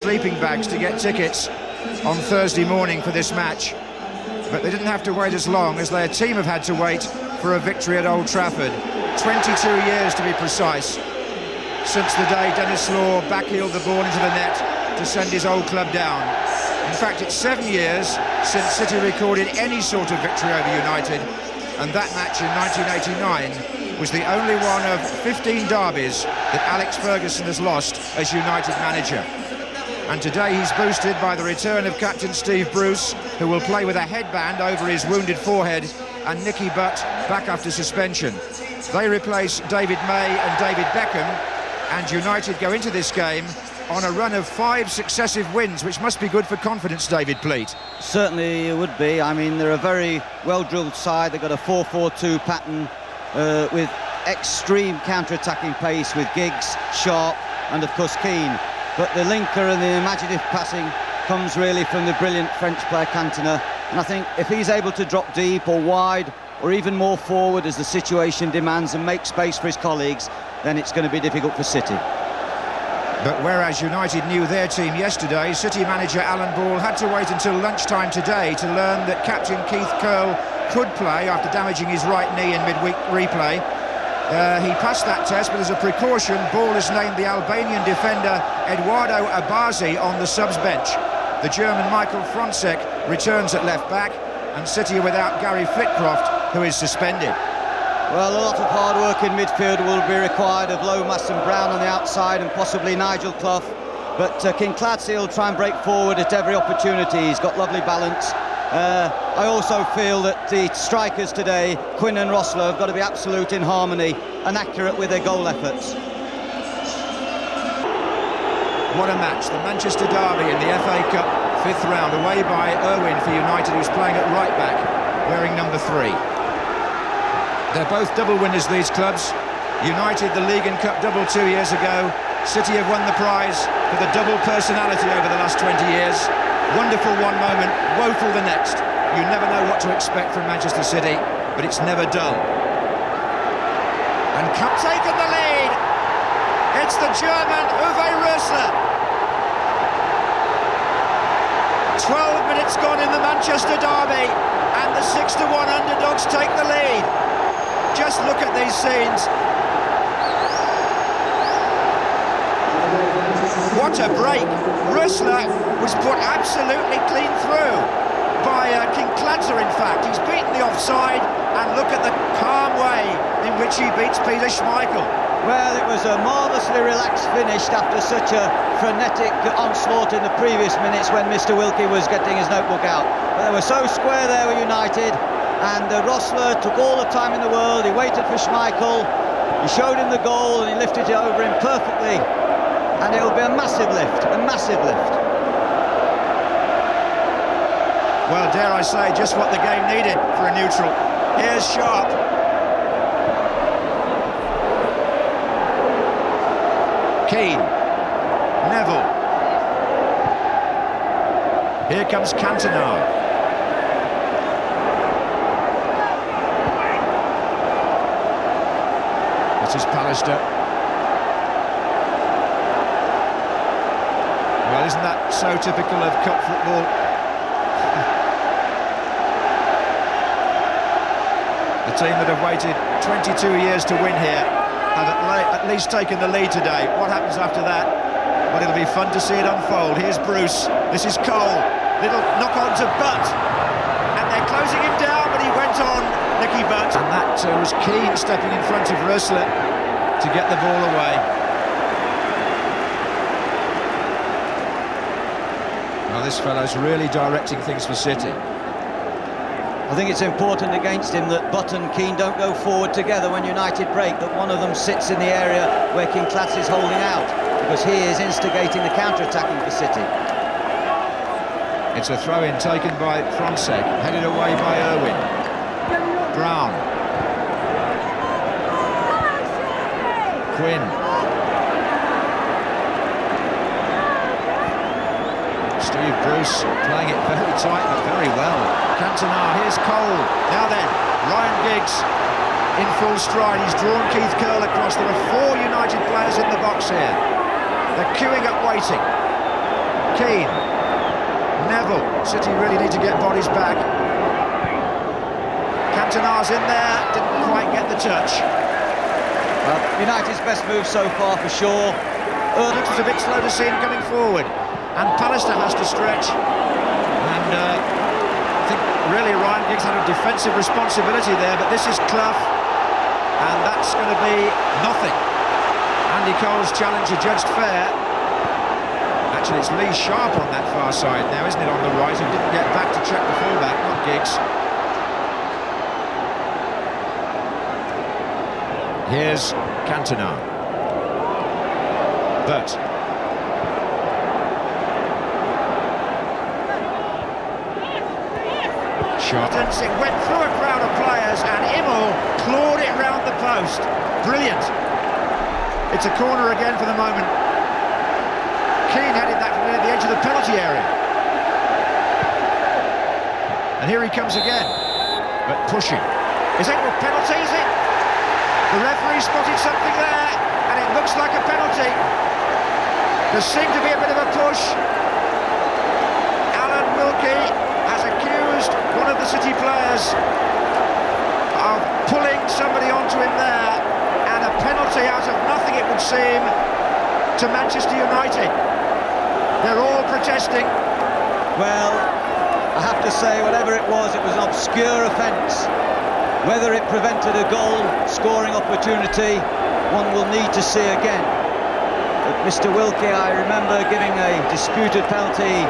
sleeping bags to get tickets on Thursday morning for this match, but they didn't have to wait as long as their team have had to wait for a victory at Old Trafford. 22 years to be precise, since the day Dennis Law backheeled the ball into the net to send his old club down. In fact, it's 7 years since City recorded any sort of victory over United, and that match in 1989 was the only one of 15 derbies that Alex Ferguson has lost as United manager. And today he's boosted by the return of captain Steve Bruce, who will play with a headband over his wounded forehead, and Nicky Butt back after suspension. They replace David May and David Beckham, and United go into this game on a run of 5 successive wins, which must be good for confidence, David Pleat. Certainly it would be. I mean, they're a very well-drilled side. They've got a 4-4-2 pattern with extreme counter-attacking pace with Giggs, Sharp and, of course, Keane. But the linker and the imaginative passing comes really from the brilliant French player Cantona. And I think if he's able to drop deep or wide or even more forward as the situation demands and make space for his colleagues, then it's going to be difficult for City. But whereas United knew their team yesterday, City manager Alan Ball had to wait until lunchtime today to learn that captain Keith Curle could play after damaging his right knee in midweek replay. He passed that test, but as a precaution, Ball has named the Albanian defender Eduardo Abazi on the subs bench. The German Michael Frontsek returns at left back, and City are without Gary Flitcroft, who is suspended. Well, a lot of hard work in midfield will be required of Lomas and Brown on the outside and possibly Nigel Clough. But Kincladze will try and break forward at every opportunity. He's got lovely balance. I also feel that the strikers today, Quinn and Rossler, have got to be absolute in harmony and accurate with their goal efforts. What a match, the Manchester derby in the FA Cup 5th round, away by Irwin for United, who's playing at right back, wearing number 3. They're both double winners, these clubs. United the League and Cup double 2 years ago. City have won the prize for the double personality over the last 20 years. Wonderful one moment, woeful the next. You never know what to expect from Manchester City, but it's never dull. And taken the lead. It's the German Uwe Rösler. 12 minutes gone in the Manchester derby, and the 6-1 underdogs take the lead. Just look at these scenes. What a break. Rösler was put absolutely clean through by Kincladze, in fact. He's beaten the offside, and look at the calm way in which he beats Peter Schmeichel. Well, it was a marvellously relaxed finish after such a frenetic onslaught in the previous minutes when Mr. Wilkie was getting his notebook out. But they were so square there with United, and Rossler took all the time in the world. He waited for Schmeichel, he showed him the goal, and he lifted it over him perfectly. And it will be a massive lift, a massive lift. Well, dare I say, just what the game needed for a neutral. Here's Sharp. Keane. Neville. Here comes Cantona. This is Pallister. Well, isn't that so typical of cup football? The team that have waited 22 years to win here have at least taken the lead today. What happens after that? Well, it'll be fun to see it unfold. Here's Bruce. This is Cole. Little knock on to Butt. And they're closing him down, but he went on, Nicky Butt. And that was Keane stepping in front of Rösler to get the ball away. Well, this fellow's really directing things for City. I think it's important against him that Butt and Keane don't go forward together when United break, that one of them sits in the area where Kincladze is holding out, because he is instigating the counter-attacking for City. It's a throw-in taken by Frontsek, headed away by Irwin. Brown. Quinn. Steve Bruce playing it very tight but very well. Cantona, here's Cole. Now then, Ryan Giggs in full stride. He's drawn Keith Curle across. There are 4 United players in the box here. They're queuing up waiting. Keane. Neville. City really need to get bodies back. Cantona's in there, didn't quite get the touch. Well, United's best move so far for sure. It was a bit slow to see him coming forward, and Pallister has to stretch. And I think really Ryan Giggs had a defensive responsibility there, but this is Clough, and that's going to be nothing. Andy Cole's challenge is judged fair. Actually, it's Lee Sharp on that far side now, isn't it, on the right, who didn't get back to check the fullback, not Giggs. Here's Cantona. Bert. Shot. It went through a crowd of players and Immel clawed it round the post. Brilliant. It's a corner again for the moment. Keane headed that from near the edge of the penalty area. And here he comes again. But pushing. Is it a penalty, is it? The referee spotted something there, and it looks like a penalty. There seemed to be a bit of a push. Alan Wilkie has accused one of the City players of pulling somebody onto him there, and a penalty out of nothing, it would seem, to Manchester United. They're all protesting. Well, I have to say, whatever it was an obscure offence. Whether it prevented a goal scoring opportunity, one will need to see again. But Mr. Wilkie, I remember giving a disputed penalty,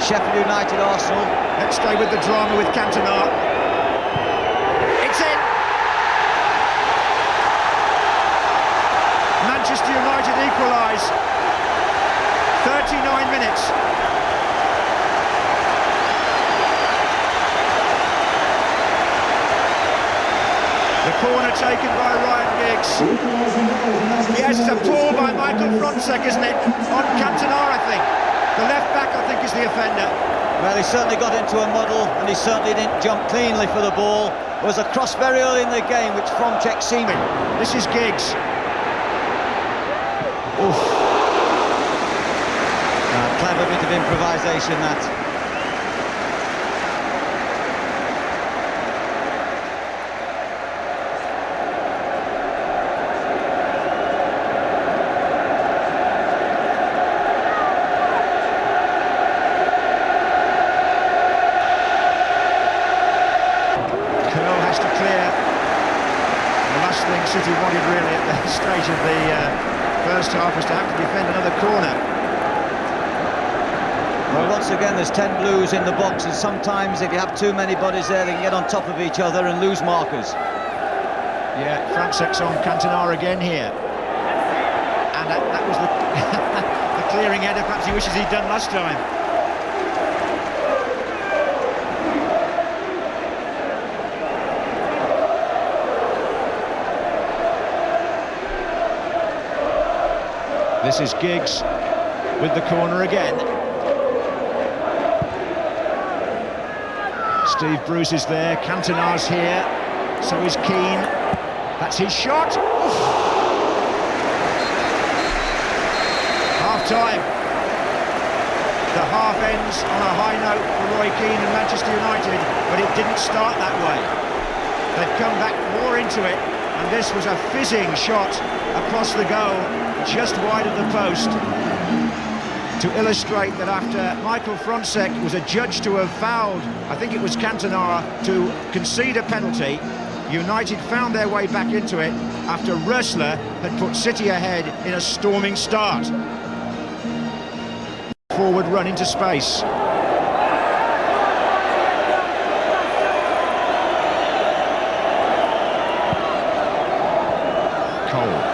Sheffield United Arsenal. Let's stay with the drama with Cantona. It's in! Manchester United equalise. 39 minutes. The corner taken by Ryan Giggs. Yes, it's a pull by Michael Frontsek, isn't it? On Cantona, I think. The left back, I think, is the offender. Well, he certainly got into a muddle, and he certainly didn't jump cleanly for the ball. There was a cross very early in the game, which Frontsek seemed... This is Giggs. Oof. Clever bit of improvisation, that. City wanted really at that stage of the first half was to have to defend another corner. Well, once again, there's 10 Blues in the box, and sometimes if you have too many bodies there, they can get on top of each other and lose markers. Yeah, Frontsek's on Cantona again here. And that was the, the clearing header perhaps he wishes he'd done last time. This is Giggs with the corner again. Steve Bruce is there, Cantona's here, so is Keane. That's his shot. Half-time. The half ends on a high note for Roy Keane and Manchester United, but it didn't start that way. They've come back more into it, and this was a fizzing shot across the goal, just wide of the post, to illustrate that after Michael Frontsek was adjudged to have fouled, I think it was Cantona, to concede a penalty, United found their way back into it after Rösler had put City ahead in a storming start. Forward run into space. Cole.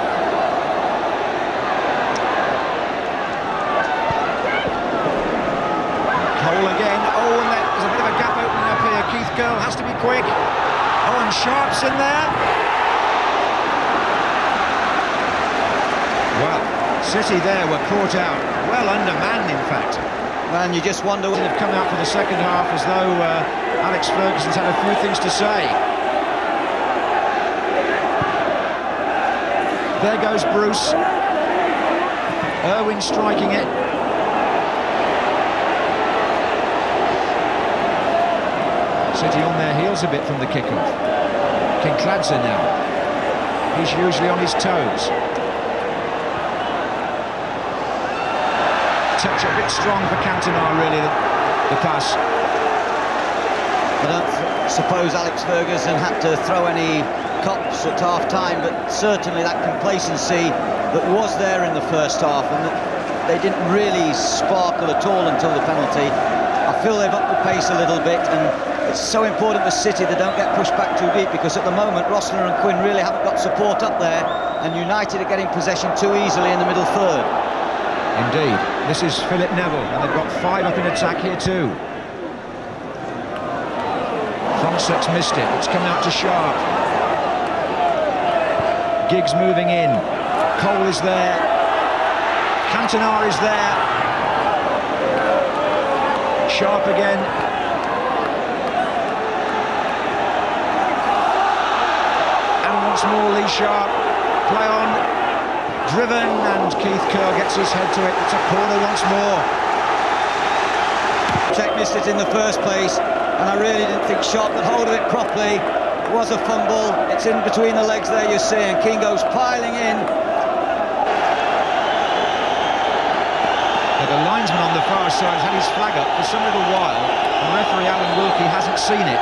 Again, oh, and there's a bit of a gap opening up here. Keith Curle has to be quick. Oh, and Sharp's in there. Well, City there were caught out, well undermanned in fact. And you just wonder... They've come out for the second half as though Alex Ferguson's had a few things to say. There goes Bruce. Irwin striking it. City on their heels a bit from the kickoff. Kinkladze now. He's usually on his toes. Touch a bit strong for Cantona, really, the pass. I don't suppose Alex Ferguson had to throw any cops at half-time, but certainly that complacency that was there in the first half, and they didn't really sparkle at all until the penalty. I feel they've upped the pace a little bit, and it's so important for City they don't get pushed back too deep, because at the moment Rosler and Quinn really haven't got support up there, and United are getting possession too easily in the middle third. Indeed. This is Philip Neville, and they've got 5 up in attack here too. Fronsek's missed it. It's come out to Sharp. Giggs moving in. Cole is there. Cantona is there. Sharp again. And once more Lee Sharp. Play on. Driven, and Keith Kerr gets his head to it. It's a corner once more. Czech missed it in the first place, and I really didn't think Sharp could hold of it properly. It was a fumble. It's in between the legs there, you see, and Keane goes piling in. But the linesman on the far side has had his flag up for some little while, and referee Alan Wilkie hasn't seen it.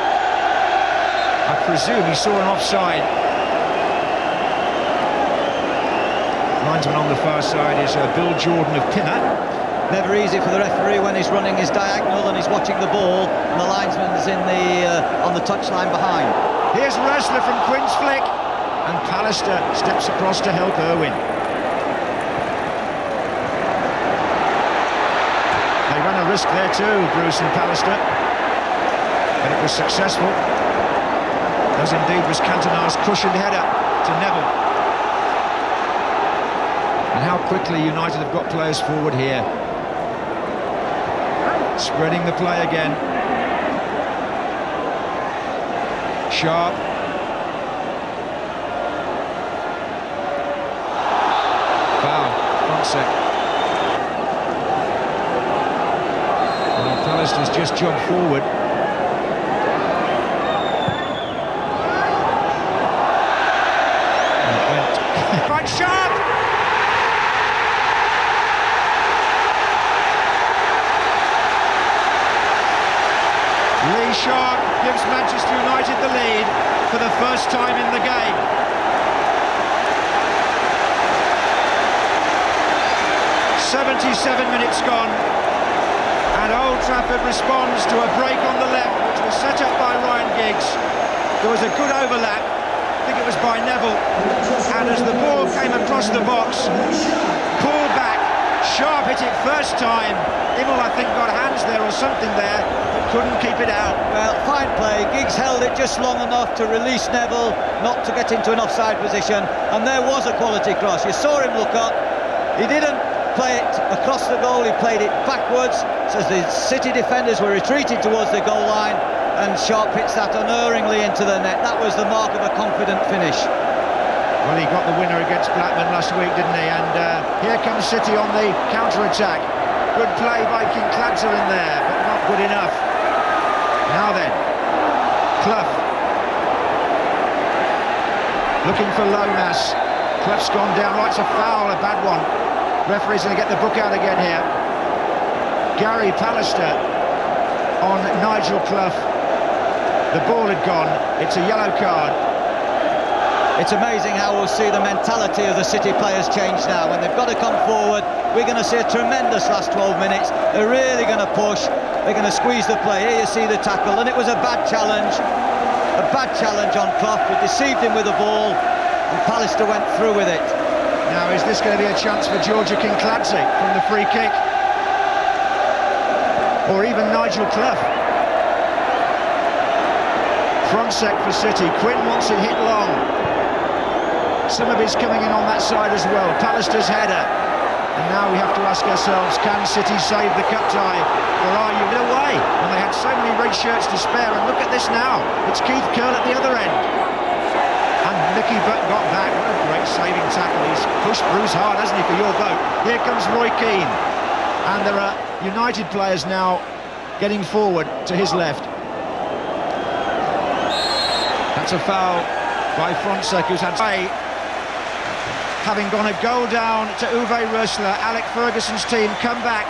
I presume he saw an offside. Linesman on the far side is Bill Jordan of Pinner. Never easy for the referee when he's running his diagonal and he's watching the ball, and the linesman's in on the touchline behind. Here's Ressler from Quinn's flick, and Pallister steps across to help Irwin. They ran a risk there too, Bruce and Pallister, but it was successful, as indeed was Cantona's cushioned header to Neville. And how quickly United have got players forward here. Spreading the play again. Sharp. Foul. Fonsek. Well, Pallister's just jogged forward. And it went. Right, Sharp! Lee Sharp gives Manchester United the lead for the first time in the game. "77 minutes gone, and Old Trafford responds to a break on the left, which was set up by Ryan Giggs. There was a good overlap, I think it was by Neville, and as the ball came across the box, pulled back, Sharp hit it first time. Immel, I think, got hands there or something there, but couldn't keep it out. Well, fine play. Giggs held it just long enough to release Neville, not to get into an offside position, and there was a quality cross. You saw him look up. He didn't play it across the goal, he played it backwards, so the City defenders were retreating towards the goal line, and Sharp hits that unerringly into the net. That was the mark of a confident finish. Well, he got the winner against Blackburn last week, didn't he? And here comes City on the counter-attack. Good play by Kinkladze in there, but not good enough. Now then, Clough. Looking for Lomas. Clough's gone down. Right, it's a foul, a bad one. Referee's going to get the book out again here. Gary Pallister on Nigel Clough. The ball had gone. It's a yellow card. It's amazing how we'll see the mentality of the City players change now. When they've got to come forward, we're going to see a tremendous last 12 minutes. They're really going to push. They're going to squeeze the play. Here you see the tackle, and it was a bad challenge. A bad challenge on Clough. We deceived him with the ball, and Pallister went through with it. Now, is this going to be a chance for Georgia Kinkladze from the free kick? Or even Nigel Clough? Frontsec for City. Quinn wants it hit long. Some of his coming in on that side as well. Pallister's header. And now we have to ask ourselves, can City save the cup tie? Or are you in a way when they had so many red shirts to spare? And look at this now. It's Keith Curl at the other end. And Mickey Butt got back. What a great saving tackle. He's pushed Bruce hard, hasn't he, for your vote? Here comes Roy Keane. And there are United players now getting forward to his left. That's a foul by Frontsek, who's had having gone a goal down to Uwe Rösler. Alec Ferguson's team come back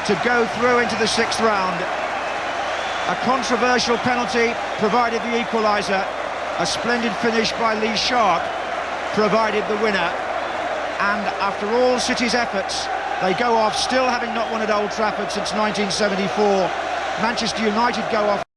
to go through into the 6th round. A controversial penalty provided the equaliser. A splendid finish by Lee Sharp provided the winner. And after all City's efforts, they go off still having not won at Old Trafford since 1974. Manchester United go off